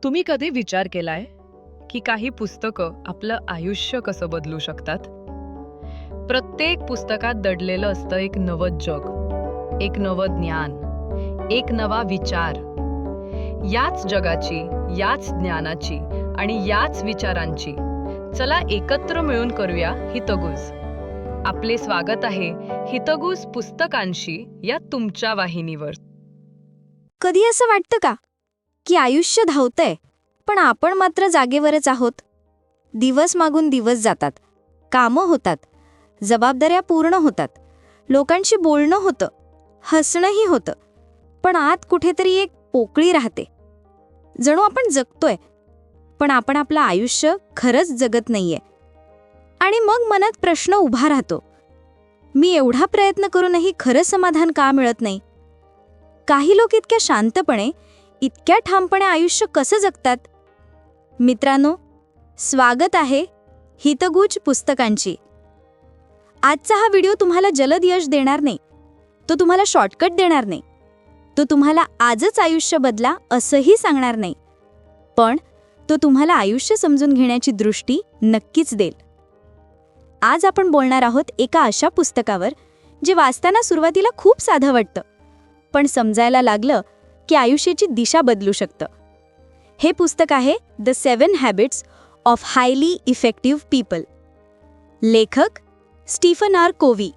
तुम्ही कधी विचार केलाय की काही पुस्तकं आपलं आयुष्य कसं बदलू शकतात? प्रत्येक पुस्तकात दडलेलं असतं एक नवं जग, एक नवं ज्ञान, एक नवा विचार. याच जगाची, याच ज्ञानाची आणि याच विचारांची चला एकत्र मिळून करूया हितगुज. आपले स्वागत आहे हितगुज पुस्तकांशी या तुमच्या वाहिनीवर. कधी असं वाटतं का की आयुष्य धावतंय पण आपण मात्र जागेवरच आहोत? दिवस मागून दिवस जातात, कामं होतात, जबाबदाऱ्या पूर्ण होतात, लोकांशी बोलणं होतं, हसणंही होतं, पण आत कुठेतरी एक पोकळी राहते. जणू आपण जगतोय पण आपण आपलं आयुष्य खरंच जगत नाहीये. आणि मग मनात प्रश्न उभा राहतो, मी एवढा प्रयत्न करूनही खरं समाधान का मिळत नाही? काही लोक इतक्या शांतपणे, इतक्या ठामपणे आयुष्य कसं जगतात? मित्रांनो, स्वागत आहे हितगुज पुस्तकांची. आजचा हा व्हिडिओ तुम्हाला जलद यश देणार नाही, तो तुम्हाला शॉर्टकट देणार नाही, तो तुम्हाला आजच आयुष्य बदला असंही सांगणार नाही, पण तो तुम्हाला आयुष्य समजून घेण्याची दृष्टी नक्कीच देईल. आज आपण बोलणार आहोत एका अशा पुस्तकावर जे वाचताना सुरुवातीला खूप साधं वाटतं, पण समजायला लागलं की आयुष्याची दिशा बदलू शकतं. हे पुस्तक आहे the 7 habits of highly effective people. लेखक स्टीफन आर कोव्ही.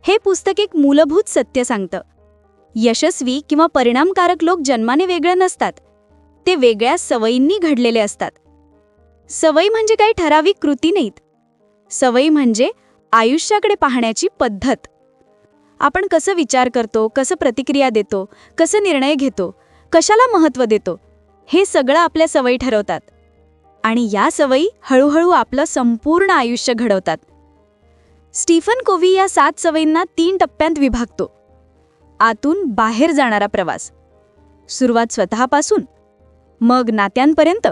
हे पुस्तक एक मूलभूत सत्य सांगतं. यशस्वी किंवा परिणामकारक लोक जन्माने वेगळे नसतात, ते वेगळ्या सवयींनी घडलेले असतात. सवयी म्हणजे काही ठराविक कृती नाहीत, सवयी म्हणजे आयुष्याकडे पाहण्याची पद्धत. आपण कसं विचार करतो, कसं प्रतिक्रिया देतो, कसं निर्णय घेतो, कशाला महत्त्व देतो, हे सगळं आपल्या सवयी ठरवतात. आणि या सवयी हळूहळू आपलं संपूर्ण आयुष्य घडवतात. स्टीफन कोव्ही या 7 सवयींना 3 टप्प्यांत विभागतो. आतून बाहेर जाणारा प्रवास, सुरुवात स्वतःपासून, मग नात्यांपर्यंत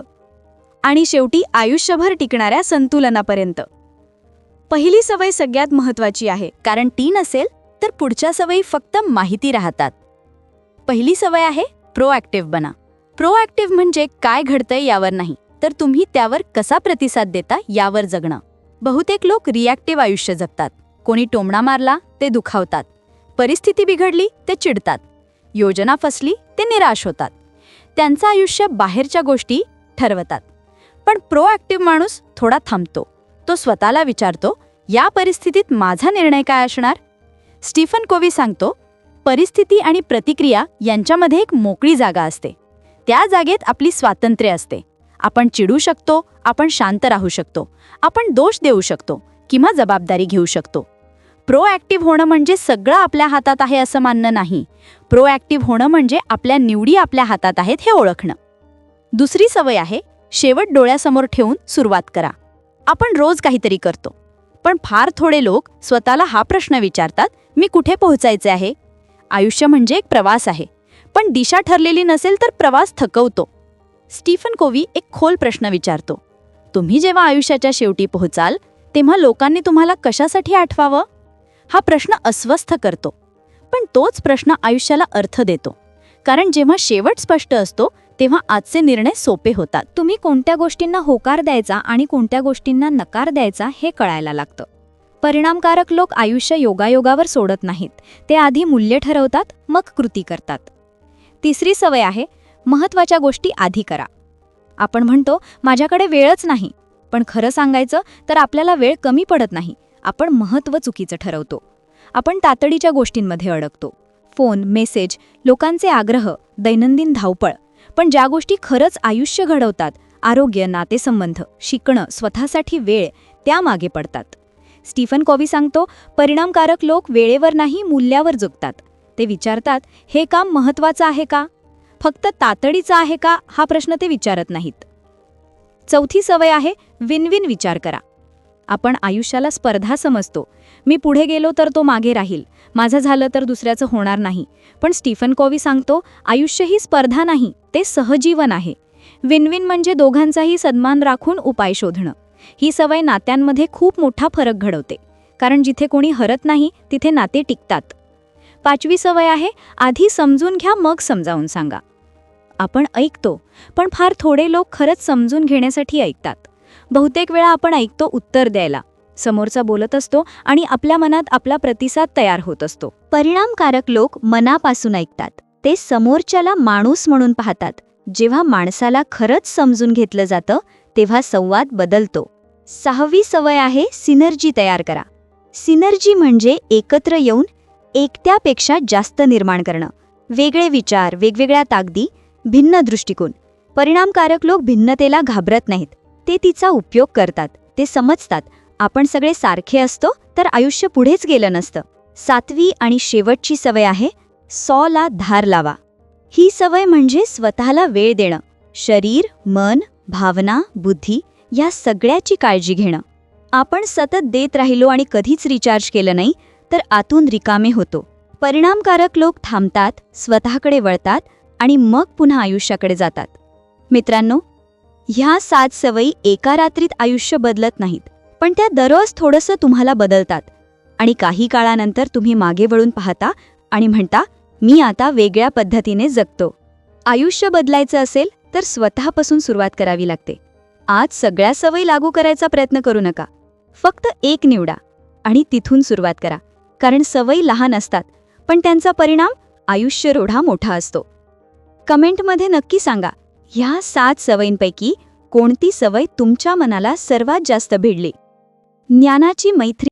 आणि शेवटी आयुष्यभर टिकणाऱ्या संतुलनापर्यंत. पहिली सवय सगळ्यात महत्त्वाची आहे, कारण ती नसेल तर पुढच्या सवयी फक्त माहिती राहतात. पहिली सवय आहे प्रोॲक्टिव्ह बना. प्रोॲक्टिव्ह म्हणजे काय घडतंय यावर नाही, तर तुम्ही त्यावर कसा प्रतिसाद देता यावर जगणं. बहुतेक लोक रिॲक्टिव्ह आयुष्य जगतात. कोणी टोमणा मारला ते दुखावतात, परिस्थिती बिघडली ते चिडतात, योजना फसली ते निराश होतात. त्यांचं आयुष्य बाहेरच्या गोष्टी ठरवतात. पण प्रोॲक्टिव्ह माणूस थोडा थांबतो. तो स्वतःला विचारतो, या परिस्थितीत माझा निर्णय काय असणार? स्टीफन कोव्ही सांगतो, परिस्थिती आणि प्रतिक्रिया यांच्यामध्ये एक मोकळी जागा असते. त्या जागेत आपली स्वातंत्र्य असते. आपण चिडू शकतो, आपण शांत राहू शकतो, आपण दोष देऊ शकतो किंवा जबाबदारी घेऊ शकतो. प्रोॲक्टिव्ह होणं म्हणजे सगळं आपल्या हातात आहे असं मानणं नाही. प्रोॲक्टिव्ह होणं म्हणजे आपल्या निवडी आपल्या हातात आहेत हे ओळखणं. दुसरी सवय आहे शेवट डोळ्यासमोर ठेवून सुरुवात करा. आपण रोज काहीतरी करतो, पण फार थोडे लोक स्वतःला हा प्रश्न विचारतात, मी कुठे पोहोचायचे आहे? आयुष्य म्हणजे एक प्रवास आहे, पण दिशा ठरलेली नसेल तर प्रवास थकवतो. स्टीफन कोव्ही एक खोल प्रश्न विचारतो, तुम्ही जेव्हा आयुष्याच्या शेवटी पोहोचाल तेव्हा लोकांनी तुम्हाला कशासाठी आठवावं? हा प्रश्न अस्वस्थ करतो, पण तोच प्रश्न आयुष्याला अर्थ देतो. कारण जेव्हा शेवट स्पष्ट असतो तेव्हा आजचे निर्णय सोपे होतात. तुम्ही कोणत्या गोष्टींना होकार द्यायचा आणि कोणत्या गोष्टींना नकार द्यायचा हे कळायला लागतं. परिणामकारक लोक आयुष्य योगायोगावर सोडत नाहीत. ते आधी मूल्य ठरवतात, मग कृती करतात. तिसरी सवय आहे महत्त्वाच्या गोष्टी आधी करा. आपण म्हणतो माझ्याकडे वेळच नाही, पण खरं सांगायचं तर आपल्याला वेळ कमी पडत नाही, आपण महत्त्व चुकीचं ठरवतो. आपण तातडीच्या गोष्टींमध्ये अडकतो. फोन, मेसेज, लोकांचे आग्रह, दैनंदिन धावपळ. पण ज्या गोष्टी खरंच आयुष्य घडवतात, आरोग्य, नातेसंबंध, शिकणं, स्वतःसाठी वेळ, त्या मागे पडतात. स्टीफन कोव्ही सांगतो, परिणामकारक लोक वेळेवर नाही मूल्यावर जगतात. ते विचारतात, हे काम महत्त्वाचं आहे का? फक्त तातडीचं आहे का हा प्रश्न ते विचारत नाहीत. चौथी सवय आहे विन विन विचार करा. आपण आयुष्याला स्पर्धा समजतो. मी पुढे गेलो तर तो मागे राहील, माझं झालं तर दुसऱ्याचं होणार नाही. पण स्टीफन कोव्ही सांगतो, आयुष्य ही स्पर्धा नाही, ते सहजीवन आहे. विन विन म्हणजे दोघांचाही सन्मान राखून उपाय शोधणं. ही सवय नात्यांमध्ये खूप मोठा फरक घडवते, कारण जिथे कोणी हरत नाही तिथे नाते टिकतात. 5वी सवय आहे आधी समजून घ्या मग समजावून सांगा. आपण ऐकतो, पण फार थोडे लोक खरंच समजून घेण्यासाठी ऐकतात. बहुतेक वेळा आपण ऐकतो उत्तर द्यायला. समोरचा बोलत असतो आणि आपल्या मनात आपला प्रतिसाद तयार होत असतो. परिणामकारक लोक मनापासून ऐकतात. ते समोरच्याला माणूस म्हणून पाहतात. जेव्हा माणसाला खरंच समजून घेतलं जातं, तेव्हा संवाद बदलतो. 6वी सवय आहे सिनर्जी तयार करा. सिनर्जी म्हणजे एकत्र येऊन एकट्यापेक्षा जास्त निर्माण करणं. वेगळे विचार, वेगवेगळ्या ताकदी, भिन्न दृष्टिकोन. परिणामकारक लोक भिन्नतेला घाबरत नाहीत. ते तिचा उपयोग करतात. ते समजतात आपण सगळे सारखे असतो तर आयुष्य पुढेच गेलं नसतं. 7वी आणि शेवटची सवय आहे 100ला धार लावा. ही सवय म्हणजे स्वतःला वेळ देणं. शरीर, मन, भावना, बुद्धी या सगळ्याची काळजी घेणं. आपण सतत देत राहिलो आणि कधीच रिचार्ज केलं नाही तर आतून रिकामे होतो. परिणामकारक लोक थांबतात, स्वतःकडे वळतात आणि मग पुन्हा आयुष्याकडे जातात. मित्रांनो, ह्या 7 सवयी एका रात्रीत आयुष्य बदलत नाहीत, पण त्या दररोज थोडंसं तुम्हाला बदलतात. आणि काही काळानंतर तुम्ही मागे वळून पाहता आणि म्हणता, मी आता वेगळ्या पद्धतीने जगतो. आयुष्य बदलायचं असेल तर स्वतःपासून सुरुवात करावी लागते. आज सगळ्या सवयी लागू करायचा प्रयत्न करू नका. फक्त एक निवडा आणि तिथून सुरुवात करा. कारण सवयी लहान असतात, पण त्यांचा परिणाम आयुष्यरोढा मोठा असतो. कमेंटमध्ये नक्की सांगा, ह्या 7 सवयींपैकी कोणती सवय तुमच्या मनाला सर्वात जास्त भिडली. ज्ञानाची मैत्री